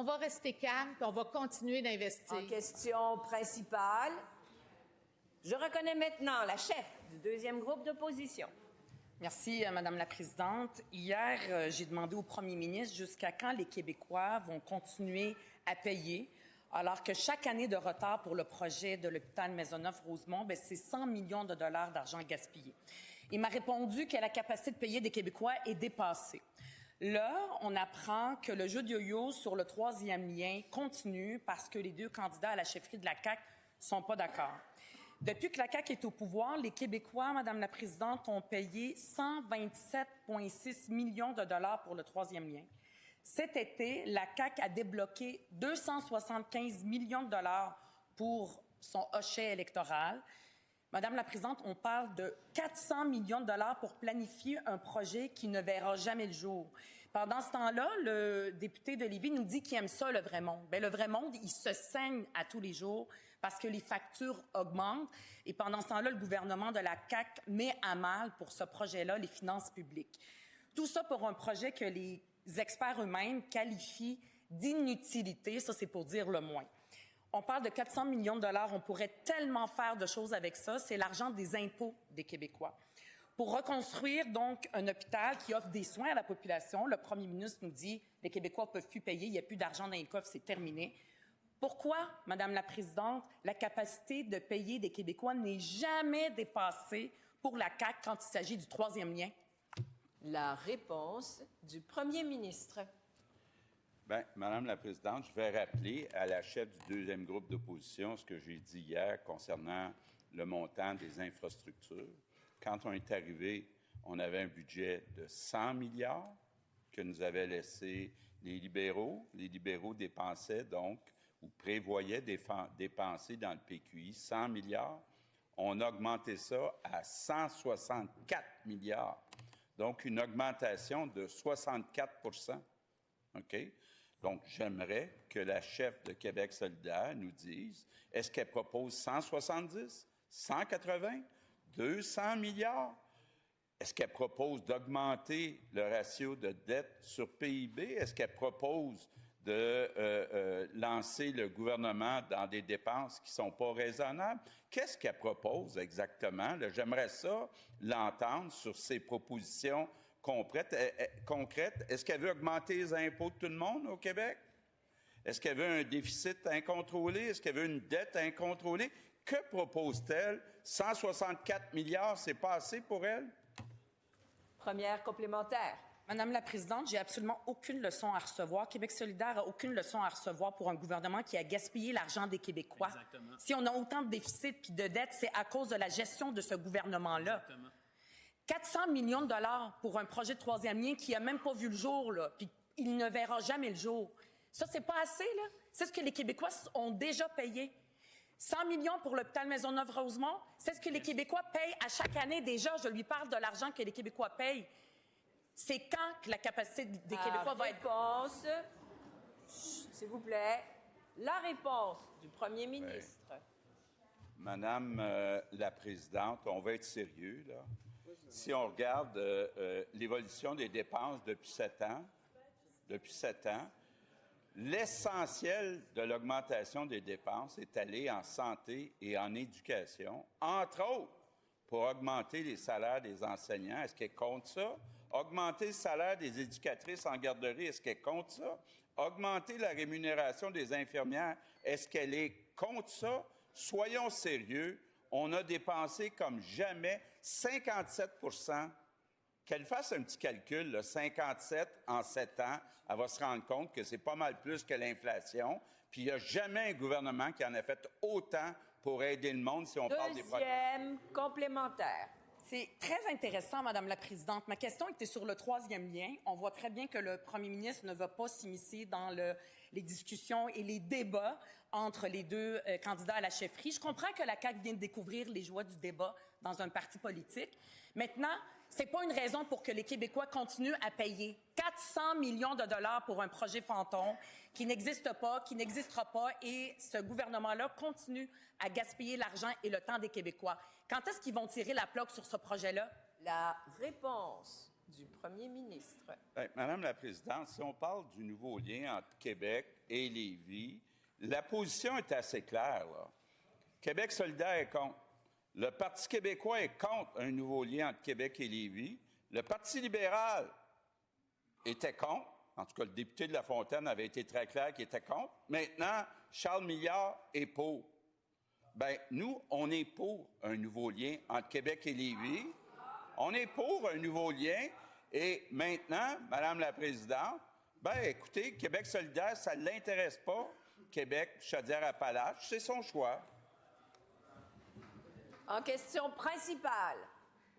On va rester calme, puis on va continuer d'investir. En question principale, je reconnais maintenant la chef du deuxième groupe d'opposition. Merci, Madame la Présidente. Hier, j'ai demandé au premier ministre jusqu'à quand les Québécois vont continuer à payer, alors que chaque année de retard pour le projet de l'hôpital Maisonneuve-Rosemont, c'est 100 millions de dollars d'argent gaspillé. Il m'a répondu que la capacité de payer des Québécois est dépassée. Là, on apprend que le jeu de yo-yo sur le troisième lien continue parce que les deux candidats à la chefferie de la CAQ sont pas d'accord. Depuis que la CAQ est au pouvoir, les Québécois, Madame la Présidente, ont payé 127,6 millions de dollars pour le troisième lien. Cet été, la CAQ a débloqué 275 millions de dollars pour son hochet électoral. Madame la Présidente, on parle de 400 millions de dollars pour planifier un projet qui ne verra jamais le jour. Pendant ce temps-là, le député de Lévis nous dit qu'il aime ça, le vrai monde. Bien, le vrai monde, il se saigne à tous les jours parce que les factures augmentent. Et pendant ce temps-là, le gouvernement de la CAQ met à mal pour ce projet-là les finances publiques. Tout ça pour un projet que les experts eux-mêmes qualifient d'inutilité. Ça, c'est pour dire le moins. On parle de 400 millions de dollars. On pourrait tellement faire de choses avec ça. C'est l'argent des impôts des Québécois. Pour reconstruire, donc, un hôpital qui offre des soins à la population, le premier ministre nous dit « les Québécois ne peuvent plus payer, il n'y a plus d'argent dans les coffres, c'est terminé ». Pourquoi, Madame la Présidente, la capacité de payer des Québécois n'est jamais dépassée pour la CAQ quand il s'agit du troisième lien? La réponse du premier ministre. Bien, Madame la Présidente, je vais rappeler à la chef du deuxième groupe d'opposition ce que j'ai dit hier concernant le montant des infrastructures. Quand on est arrivé, on avait un budget de 100 milliards que nous avaient laissé les libéraux. Les libéraux dépensaient donc ou prévoyaient dépenser dans le PQI 100 milliards. On a augmenté ça à 164 milliards. Donc, une augmentation de 64 OK? Donc, j'aimerais que la chef de Québec solidaire nous dise, est-ce qu'elle propose 170, 180, 200 milliards? Est-ce qu'elle propose d'augmenter le ratio de dette sur PIB? Est-ce qu'elle propose de lancer le gouvernement dans des dépenses qui ne sont pas raisonnables? Qu'est-ce qu'elle propose exactement? Là, j'aimerais ça l'entendre sur ses propositions concrètes. Est-ce qu'elle veut augmenter les impôts de tout le monde au Québec? Est-ce qu'elle veut un déficit incontrôlé? Est-ce qu'elle veut une dette incontrôlée? Que propose-t-elle? 164 milliards, c'est pas assez pour elle? Première complémentaire. Madame la Présidente, j'ai absolument aucune leçon à recevoir. Québec solidaire a aucune leçon à recevoir pour un gouvernement qui a gaspillé l'argent des Québécois. Exactement. Si on a autant de déficits puis de dettes, c'est à cause de la gestion de ce gouvernement-là. Exactement. 400 millions de dollars pour un projet de troisième lien qui n'a même pas vu le jour, là, puis il ne verra jamais le jour. Ça, c'est pas assez, là. C'est ce que les Québécois ont déjà payé. 100 millions pour l'hôpital Maisonneuve-Rosemont, c'est ce que les Québécois payent à chaque année déjà. Je lui parle de l'argent que les Québécois payent. C'est quand que la capacité des Québécois va être... Réponse, s'il vous plaît. La réponse du premier ministre. Oui. Madame la Présidente, on va être sérieux, là. Si on regarde l'évolution des dépenses depuis 7 ans, l'essentiel de l'augmentation des dépenses est allé en santé et en éducation, entre autres pour augmenter les salaires des enseignants. Est-ce qu'elle compte ça? Augmenter le salaire des éducatrices en garderie, est-ce qu'elle compte ça? Augmenter la rémunération des infirmières, est-ce qu'elle compte ça? Soyons sérieux. On a dépensé comme jamais 57 %. Qu'elle fasse un petit calcul, là, 57 en 7 ans, elle va se rendre compte que c'est pas mal plus que l'inflation. Puis il n'y a jamais un gouvernement qui en a fait autant pour aider le monde si on parle des programmes. Deuxième complémentaire. C'est très intéressant, Madame la Présidente. Ma question était sur le troisième lien. On voit très bien que le premier ministre ne va pas s'immiscer dans les discussions et les débats entre les deux candidats à la chefferie. Je comprends que la CAQ vient de découvrir les joies du débat dans un parti politique. Maintenant, c'est pas une raison pour que les Québécois continuent à payer 400 millions de dollars pour un projet fantôme qui n'existe pas, qui n'existera pas, et ce gouvernement-là continue à gaspiller l'argent et le temps des Québécois. Quand est-ce qu'ils vont tirer la plaque sur ce projet-là? La réponse du du premier ministre. Bien, Madame la Présidente, si on parle du nouveau lien entre Québec et Lévis, la position est assez claire, là. Québec solidaire est contre. Le Parti québécois est contre un nouveau lien entre Québec et Lévis. Le Parti libéral était contre. En tout cas, le député de La Fontaine avait été très clair qu'il était contre. Maintenant, Charles Milliard est pour. Bien, nous, on est pour un nouveau lien entre Québec et Lévis. On est pour un nouveau lien. Et maintenant, Madame la Présidente, bien, écoutez, Québec solidaire, ça ne l'intéresse pas. Québec, Chaudière-Appalaches, c'est son choix. En question principale,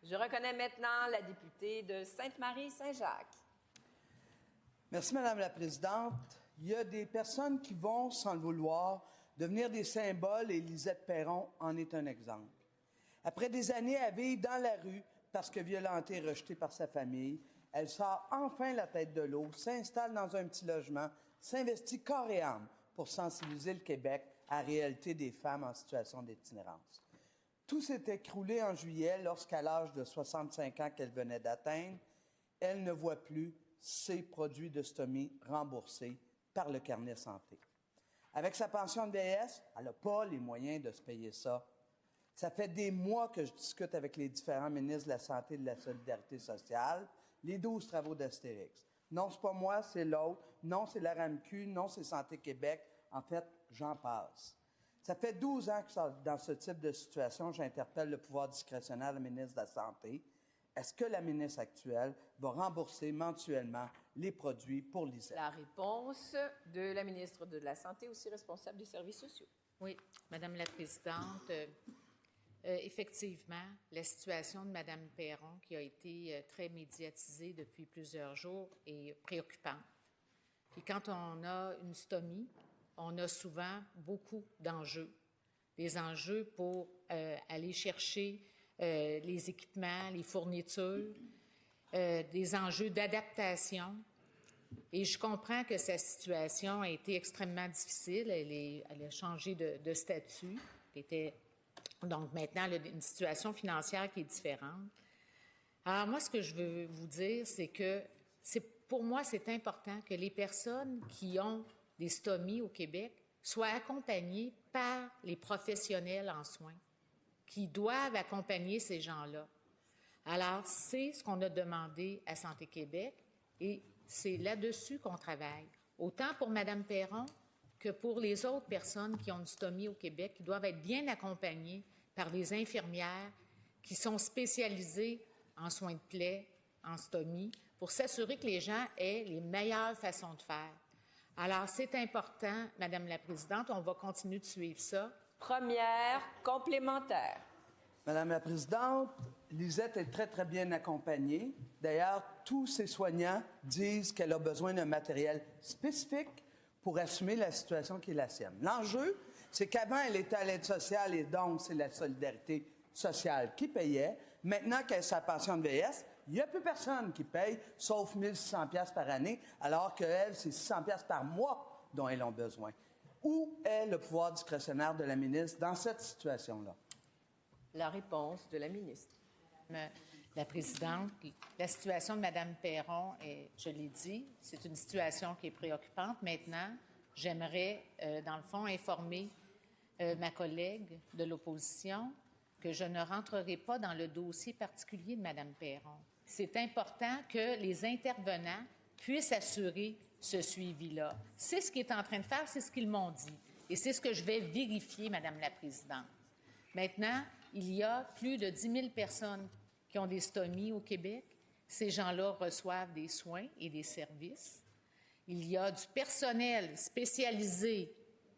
je reconnais maintenant la députée de Sainte-Marie-Saint-Jacques. Merci, Madame la Présidente. Il y a des personnes qui vont, sans le vouloir, devenir des symboles et Lisette Perron en est un exemple. Après des années à vivre dans la rue parce que violentée et rejetée par sa famille, elle sort enfin la tête de l'eau, s'installe dans un petit logement, s'investit corps et âme pour sensibiliser le Québec à la réalité des femmes en situation d'itinérance. Tout s'est écroulé en juillet lorsqu'à l'âge de 65 ans qu'elle venait d'atteindre, elle ne voit plus ses produits de stomie remboursés par le carnet santé. Avec sa pension de vieillesse, elle n'a pas les moyens de se payer ça. Ça fait des mois que je discute avec les différents ministres de la Santé et de la Solidarité sociale, les 12 travaux d'Astérix. Non, c'est pas moi, c'est l'autre. Non, c'est la RAMQ. Non, c'est Santé Québec. En fait, j'en passe. Ça fait 12 ans que dans ce type de situation, j'interpelle le pouvoir discrétionnaire de la ministre de la Santé. Est-ce que la ministre actuelle va rembourser mensuellement les produits pour Lisette? La réponse de la ministre de la Santé, aussi responsable des services sociaux. Oui, Madame la Présidente, effectivement, la situation de Madame Perron, qui a été très médiatisée depuis plusieurs jours, est préoccupante. Puis quand on a une stomie, on a souvent beaucoup d'enjeux. Des enjeux pour aller chercher les équipements, les fournitures, des enjeux d'adaptation. Et je comprends que sa situation a été extrêmement difficile. Elle a changé de statut. Donc maintenant, elle a une situation financière qui est différente. Alors moi, ce que je veux vous dire, c'est que pour moi, c'est important que les personnes qui ont des stomies au Québec soient accompagnées par les professionnels en soins qui doivent accompagner ces gens-là. Alors, c'est ce qu'on a demandé à Santé Québec et c'est là-dessus qu'on travaille. Autant pour Mme Perron que pour les autres personnes qui ont une stomie au Québec, qui doivent être bien accompagnées par des infirmières qui sont spécialisées en soins de plaie, en stomie, pour s'assurer que les gens aient les meilleures façons de faire. Alors, c'est important, Madame la Présidente, on va continuer de suivre ça. Première complémentaire. Madame la Présidente, Lisette est très, très bien accompagnée. D'ailleurs, tous ses soignants disent qu'elle a besoin d'un matériel spécifique pour assumer la situation qui est la sienne. L'enjeu, c'est qu'avant, elle était à l'aide sociale et donc c'est la solidarité sociale qui payait. Maintenant qu'elle a sa pension de vieillesse, il n'y a plus personne qui paye, sauf 1 600 $ par année, alors qu'elle, c'est 600 $ par mois dont elles ont besoin. Où est le pouvoir discrétionnaire de la ministre dans cette situation-là? La réponse de la ministre. Madame la Présidente, la situation de Mme Perron, je l'ai dit, c'est une situation qui est préoccupante. Maintenant, j'aimerais, dans le fond, informer ma collègue de l'opposition que je ne rentrerai pas dans le dossier particulier de Mme Perron. C'est important que les intervenants puissent assurer ce suivi-là. C'est ce qu'il est en train de faire, c'est ce qu'ils m'ont dit. Et c'est ce que je vais vérifier, Madame la Présidente. Maintenant, il y a plus de 10 000 personnes qui ont des stomies au Québec. Ces gens-là reçoivent des soins et des services. Il y a du personnel spécialisé,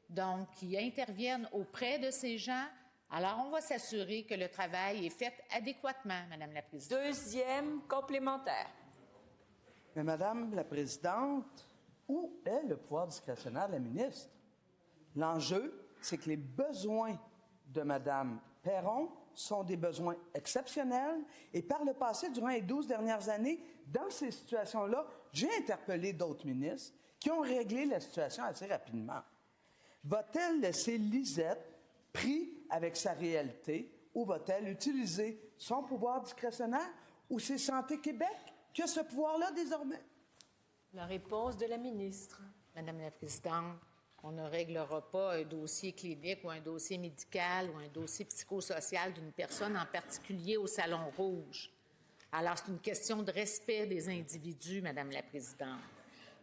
donc, qui interviennent auprès de ces gens. Alors, on va s'assurer que le travail est fait adéquatement, Madame la Présidente. Deuxième complémentaire. Mais Madame la Présidente, où est le pouvoir discrétionnaire de la ministre? L'enjeu, c'est que les besoins de Mme Perron sont des besoins exceptionnels et par le passé, durant les 12 dernières années, dans ces situations-là, j'ai interpellé d'autres ministres qui ont réglé la situation assez rapidement. Va-t-elle laisser Lisette pris avec sa réalité ou va-t-elle utiliser son pouvoir discrétionnaire ou c'est Santé Québec qui a ce pouvoir-là désormais? La réponse de la ministre. Madame la Présidente, on ne réglera pas un dossier clinique ou un dossier médical ou un dossier psychosocial d'une personne en particulier au Salon Rouge. Alors, c'est une question de respect des individus, Madame la Présidente.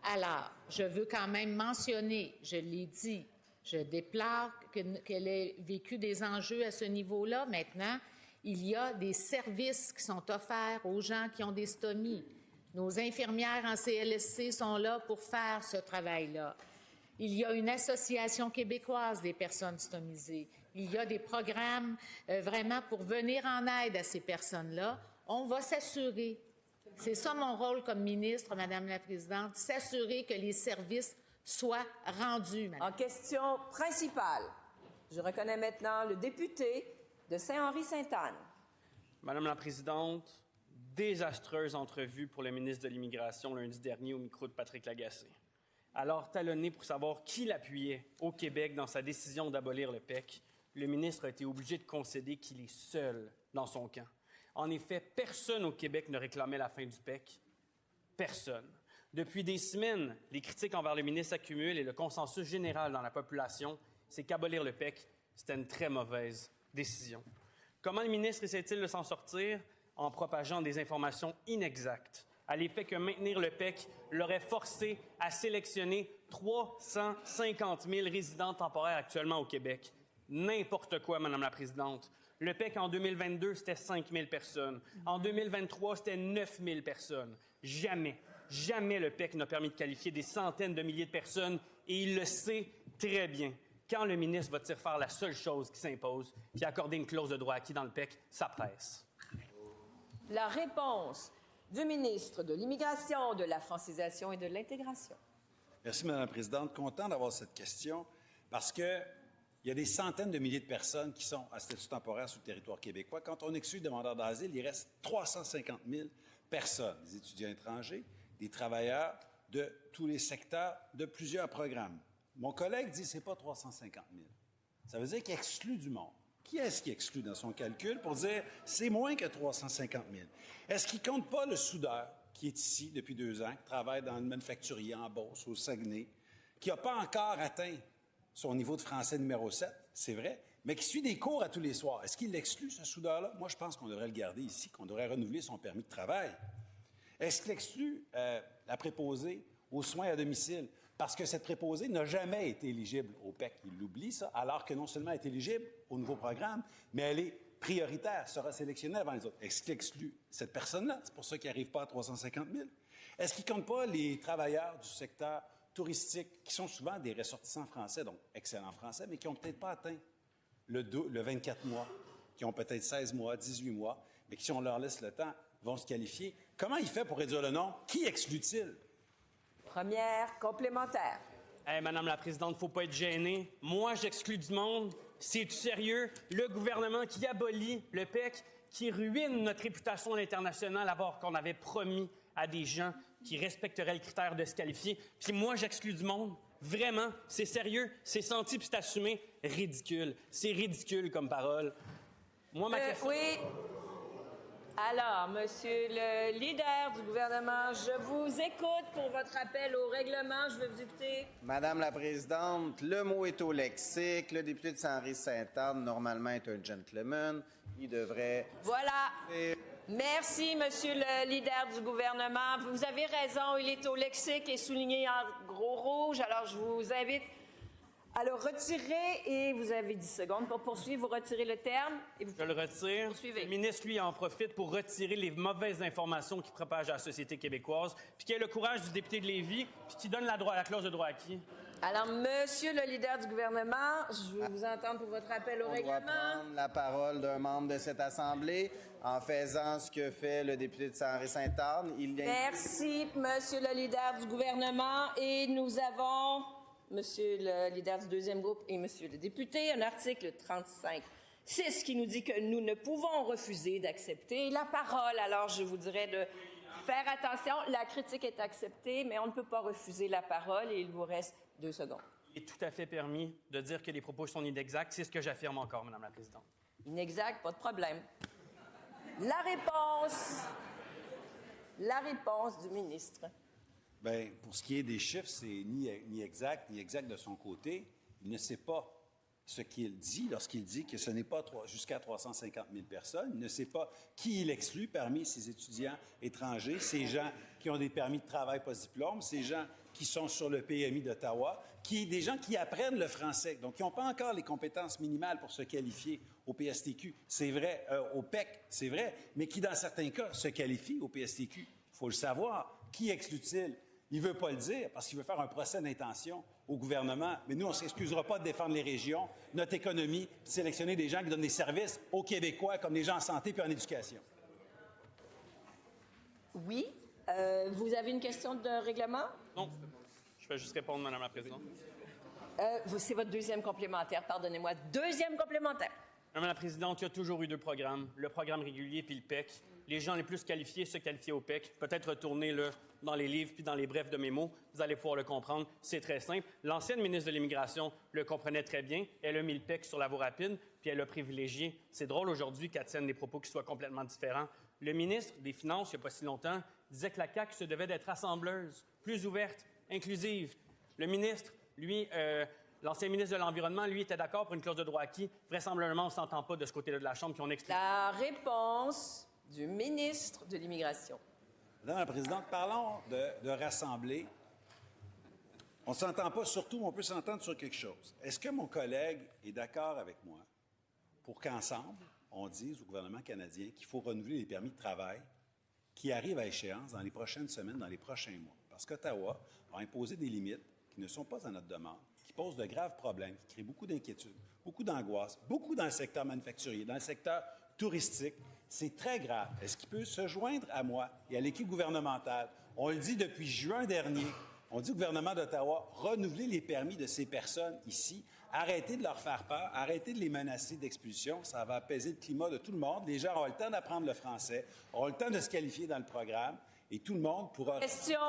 Alors, je veux quand même mentionner, je l'ai dit, je déplore qu'elle ait vécu des enjeux à ce niveau-là. Maintenant, il y a des services qui sont offerts aux gens qui ont des stomies. Nos infirmières en CLSC sont là pour faire ce travail-là. Il y a une association québécoise des personnes stomisées. Il y a des programmes vraiment pour venir en aide à ces personnes-là. On va s'assurer, c'est ça mon rôle comme ministre, Madame la Présidente, s'assurer que les services soient rendus, Madame. En question principale, je reconnais maintenant le député de Saint-Henri-Sainte-Anne. Madame la Présidente, désastreuse entrevue pour le ministre de l'Immigration lundi dernier au micro de Patrick Lagacé. Alors talonné pour savoir qui l'appuyait au Québec dans sa décision d'abolir le PEC, le ministre a été obligé de concéder qu'il est seul dans son camp. En effet, personne au Québec ne réclamait la fin du PEC. Personne. Depuis des semaines, les critiques envers le ministre s'accumulent et le consensus général dans la population, c'est qu'abolir le PEC, c'était une très mauvaise décision. Comment le ministre essaie-t-il de s'en sortir? En propageant des informations inexactes, à l'effet que maintenir le PEC l'aurait forcé à sélectionner 350 000 résidents temporaires actuellement au Québec. N'importe quoi, Madame la Présidente. Le PEC, en 2022, c'était 5 000 personnes. En 2023, c'était 9 000 personnes. Jamais le PEC n'a permis de qualifier des centaines de milliers de personnes, et il le sait très bien. Quand le ministre va-t-il faire la seule chose qui s'impose, qui est accorder une clause de droit acquis dans le PEC, sa presse? La réponse du ministre de l'Immigration, de la francisation et de l'intégration. Merci, Mme la Présidente. Content d'avoir cette question parce qu'il y a des centaines de milliers de personnes qui sont à statut temporaire sur le territoire québécois. Quand on exclut les demandeurs d'asile, il reste 350 000 personnes, des étudiants étrangers, des travailleurs de tous les secteurs de plusieurs programmes. Mon collègue dit que ce n'est pas 350 000. Ça veut dire qu'il exclut du monde. Qui est-ce qui exclut dans son calcul pour dire c'est moins que 350 000? Est-ce qu'il ne compte pas le soudeur qui est ici depuis 2 ans, qui travaille dans le manufacturier en Beauce, au Saguenay, qui n'a pas encore atteint son niveau de français numéro 7, c'est vrai, mais qui suit des cours à tous les soirs? Est-ce qu'il l'exclut, ce soudeur-là? Moi, je pense qu'on devrait le garder ici, qu'on devrait renouveler son permis de travail. Est-ce qu'il exclut la préposée aux soins à domicile? Parce que cette préposée n'a jamais été éligible au PEC. Il l'oublie, ça, alors que non seulement elle est éligible au nouveau programme, mais elle est prioritaire, sera sélectionnée avant les autres. Est-ce qu'il exclut cette personne-là? C'est pour ça qu'il n'arrive pas à 350 000. Est-ce qu'il ne compte pas les travailleurs du secteur touristique, qui sont souvent des ressortissants français, donc excellents français, mais qui n'ont peut-être pas atteint le 24 mois, qui ont peut-être 16 mois, 18 mois, mais qui, si on leur laisse le temps, vont se qualifier? Comment il fait pour réduire le nombre? Qui exclut-il? Première complémentaire. Hey, Madame la Présidente, il ne faut pas être gênée. Moi, j'exclus du monde. C'est-tu sérieux? Le gouvernement qui abolit le PEC, qui ruine notre réputation à l'international alors qu'on avait promis à des gens qui respecteraient le critère de se qualifier. Puis moi, j'exclus du monde. Vraiment, c'est sérieux, c'est senti puis c'est assumé. Ridicule. C'est ridicule comme parole. Moi, ma question... Oui. Alors, Monsieur le leader du gouvernement, je vous écoute pour votre appel au règlement. Je veux vous écouter. Madame la Présidente, le mot est au lexique. Le député de Saint-Henri-Sainte-Anne, normalement, est un gentleman. Il devrait... Voilà. Merci, Monsieur le leader du gouvernement. Vous avez raison, il est au lexique et souligné en gros rouge. Alors, je vous invite à le retirer et vous avez 10 secondes pour poursuivre. Vous retirez le terme et vous Je le retire. poursuivez. Le ministre, lui, en profite pour retirer les mauvaises informations qu'il propage à la société québécoise, puis qu'il ait le courage du député de Lévis, puis qu'il donne la clause de droit acquis. Alors, Monsieur le leader du gouvernement, je veux vous entendre pour votre appel au On doit règlement. prendre la parole d'un membre de cette Assemblée en faisant ce que fait le député de Saint-Henri-Sainte-Anne. Merci, Monsieur le leader du gouvernement. Et nous avons, Monsieur le leader du deuxième groupe et Monsieur le député, un article 35.6 qui nous dit que nous ne pouvons refuser d'accepter la parole. Alors, je vous dirais de faire attention. La critique est acceptée, mais on ne peut pas refuser la parole et il vous reste 2 secondes. Il est tout à fait permis de dire que les propos sont inexacts. C'est ce que j'affirme encore, Madame la Présidente. Inexact, pas de problème. La réponse La réponse du ministre. Bien, pour ce qui est des chiffres, c'est ni exact de son côté. Il ne sait pas ce qu'il dit lorsqu'il dit que ce n'est pas jusqu'à 350 000 personnes. Il ne sait pas qui il exclut parmi ces étudiants étrangers, ces gens qui ont des permis de travail post-diplôme, ces gens qui sont sur le PMI d'Ottawa, des gens qui apprennent le français, donc qui n'ont pas encore les compétences minimales pour se qualifier au PSTQ. C'est vrai, au PEC, c'est vrai, mais qui, dans certains cas, se qualifient au PSTQ. Il faut le savoir. Qui exclut-il? Il ne veut pas le dire parce qu'il veut faire un procès d'intention au gouvernement. Mais nous, on ne s'excusera pas de défendre les régions, notre économie, de sélectionner des gens qui donnent des services aux Québécois, comme les gens en santé puis en éducation. Oui. Vous avez une question de règlement? Non. Je vais juste répondre, Madame la Présidente. C'est votre deuxième complémentaire, pardonnez-moi. Deuxième complémentaire. Madame la Présidente, il y a toujours eu deux programmes, le programme régulier puis le PEC. Les gens les plus qualifiés se qualifient au PEC. Peut-être retourner dans les livres puis dans les brefs de mémo. Vous allez pouvoir le comprendre. C'est très simple. L'ancienne ministre de l'Immigration le comprenait très bien. Elle a mis le PEC sur la voie rapide puis elle l'a privilégié. C'est drôle aujourd'hui qu'elle tienne des propos qui soient complètement différents. Le ministre des Finances, il n'y a pas si longtemps, disait que la CAQ se devait d'être rassembleuse, plus ouverte, inclusive. Le ministre, lui, l'ancien ministre de l'Environnement, lui, était d'accord pour une clause de droit acquis. Vraisemblablement, on ne s'entend pas de ce côté-là de la Chambre, puis on exclut. La réponse du ministre de l'Immigration. Madame la Présidente, parlons de rassembler. On ne s'entend pas, surtout, on peut s'entendre sur quelque chose. Est-ce que mon collègue est d'accord avec moi pour qu'ensemble, on dise au gouvernement canadien qu'il faut renouveler les permis de travail qui arrivent à échéance dans les prochaines semaines, dans les prochains mois? Parce qu'Ottawa a imposé des limites qui ne sont pas à notre demande, qui posent de graves problèmes, qui créent beaucoup d'inquiétudes, beaucoup d'angoisse, beaucoup dans le secteur manufacturier, dans le secteur touristique. C'est très grave. Est-ce qu'il peut se joindre à moi et à l'équipe gouvernementale? On le dit depuis juin dernier. On dit au gouvernement d'Ottawa, renouveler les permis de ces personnes ici, arrêtez de leur faire peur, arrêtez de les menacer d'expulsion. Ça va apaiser le climat de tout le monde. Les gens auront le temps d'apprendre le français, auront le temps de se qualifier dans le programme et tout le monde pourra... Question